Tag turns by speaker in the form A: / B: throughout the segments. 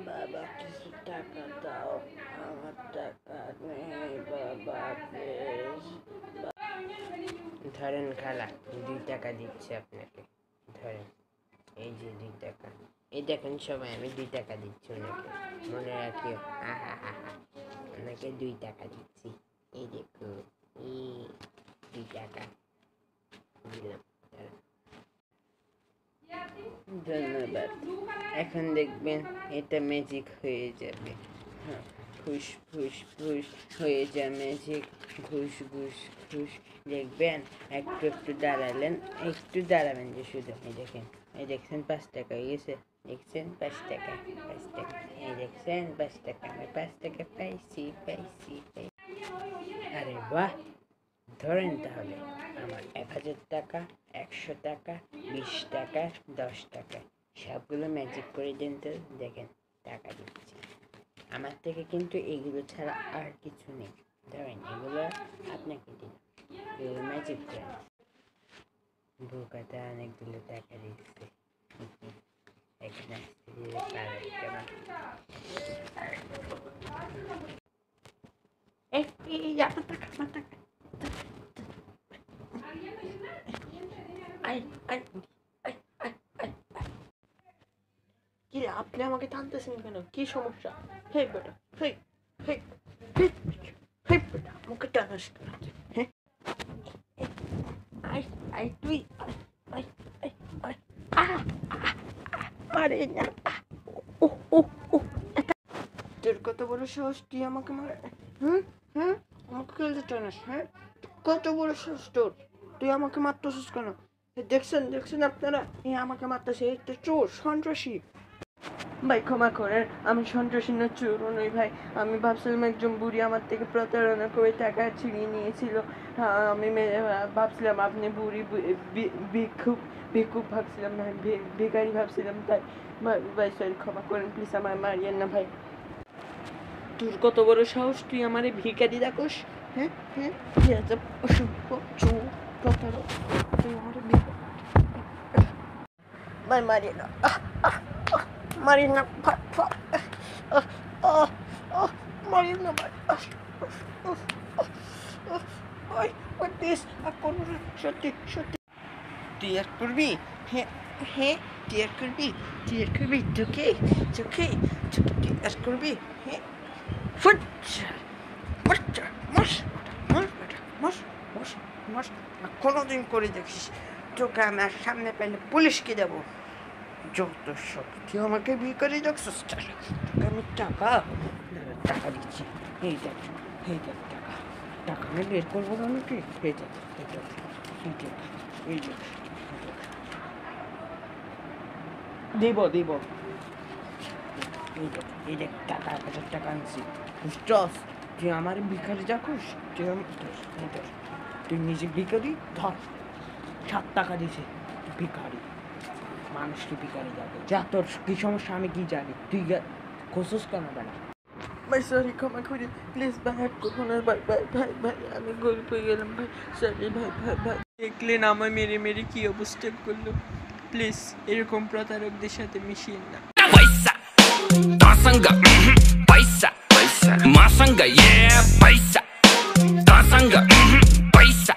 A: বাবা কিছু টাকা দাও, আমার টাকা নেই বাবা প্লিজ। ধরেন খালা, 2 টাকা দিচ্ছি আপনাকে, ধরেন এই যে 2 টাকা। এই দেখেন সবাই, আমি 2 টাকা দিচ্ছি ওনাকে, মনে রাখিও। ওনাকে 2 টাকা দিচ্ছি, এই দেখো, এই 2 টাকা দিলাম। ধন্যবাদ। এখন দেখবেন এটা ম্যাজিক হয়ে যাবে। হ্যাঁ, ফুস ফুস ফুস হয়ে যায় ম্যাজিক, ঘুষ ঘুষ ঘুষ। দেখবেন একটু একটু দাঁড়ালেন, একটু দাঁড়াবেন যে শুধু। এই দেখেন, এই দেখছেন 5 টাকা হয়ে গেছে, দেখছেন 5 টাকা, 5 টাকা, এই দেখছেন 5 টাকা, আমি 5 টাকা পাইছি পাইছি পাইছি। আরে বাহ, ধরেন তাহলে আমার 1000 টাকা, 100 টাকা, 20 টাকা, 10 টাকা সবগুলো ম্যাজিক করে দেন তো। দেখেন টাকা দিচ্ছি, আমার থেকে কিন্তু এগুলো ছাড়া আর কিছু নেই। ধরেন এগুলো আপনাকে দিন, এগুলো ম্যাজিক করে। বোকাটা অনেকগুলো টাকা দিচ্ছে, এখানে আসতে দিলে পারে কেমন। আমার টাকা, আমার টাকা। কি আপনি আমাকে টানতেছেন কেন? কি সমস্যা? হে বেটা, হে হে হে হে বেটা, আমাকে টানাস কেন? হ্যাঁ, আই আই তুই আই আই আই আরে না, ও ও ও তোর কত বড় সাহস, তুই আমাকে মার? হুম হুম, আমাকে খেলতে টানাস? হ্যাঁ, কত বড় সাহস তোর, তুই আমাকে মারতেছিস কেন? দেখছেন দেখছেন আপনারা, এ আমাকে মারতেছে, এটা চোর সন্ত্রাসী। ভাই ক্ষমা করেন, আমি সন্ত্রাসী না, চোর নই ভাই। আমি ভাবছিলাম একজন বুড়ি আমার থেকে প্রতারণা করে টাকা ছিনিয়ে নিয়েছিল। আমি ভাবছিলাম আপনি বুড়ি, ভিক্ষুক, ভিক্ষুক ভাবছিলাম না, ভিখারি ভাবছিলাম। তাই ভাই, ভাই সরি, ক্ষমা করেন প্লিজ, আমার মারিয়েন না ভাই। তোর কত বড় সাহস, তুই আমার ভিখারি ডাকস? হ্যাঁ হ্যাঁ, অসভ্য, চোর, প্রতারক, তুই আমার ভাই মারিয়ে না, মারিয়ে না ভাই, মারিয়ে না ভাই, ওই প্লিজ করবো না, সত্যি সত্যি। তুই আর করবি? হ্যাঁ হ্যাঁ, তুই আর করবি, তুই আর করবি, তোকে চোখে চোখে তুই আর করবি? হ্যাঁ, ফুট কোনোদিন করে দেখিস, তোকে আমার সামনে পেলে পুলিশকে দেবো। যত সব, কেউ আমাকে বিয়ে করে দেখছিস? তোকে আমি টাকা টাকা দিচ্ছি, এই দেখ, এই দেখ টাকা, টাকা আমি বের করবো না নাকি? এই দেখ, এই দেখ, এই দেখ, এই দেখ, দিব দিব, এই দেখ, এই দেখ টাকা, 1000 টাকা আনছি। বুঝছস? তুই আমার ভিখারি যাকুস, তুই নিজে ভিখারি। ধর, 7 টাকা দিছে, ভিখারি, মানুষকে ভিখারি যাবে। যা, তোর কি সমস্যা আমি কি জানি, তুই খোঁজস কেন বেলা? ভাই সরি, ক্ষমা করি প্লিজ ভাই, আর কখনো ভাই ভাই ভাই ভাই, আমি গরিব হয়ে গেলাম ভাই, সরি ভাই ভাই ভাই। দেখলেন আমার মেরে মেরে কি অবস্থা করলো, প্লিজ এরকম প্রতারকদের সাথে মিশিয়ে না। পয়সা তার সঙ্গে, পয়সা মার সঙ্গে, পয়সা তার সঙ্গে, পয়সা।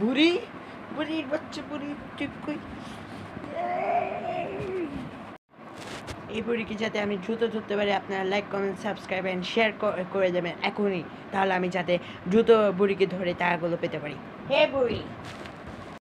A: বুড়ি, বুড়ির বাচ্চা, বুড়ি ঠিক কই? এই বুড়িকে যাতে আমি দ্রুত ধরতে পারি, আপনারা like comment subscribe and share করে দেবেন এখনই, তাহলে আমি যাতে দ্রুত বুড়িকে ধরে টাকাগুলো পেতে পারি। হে বুড়ি।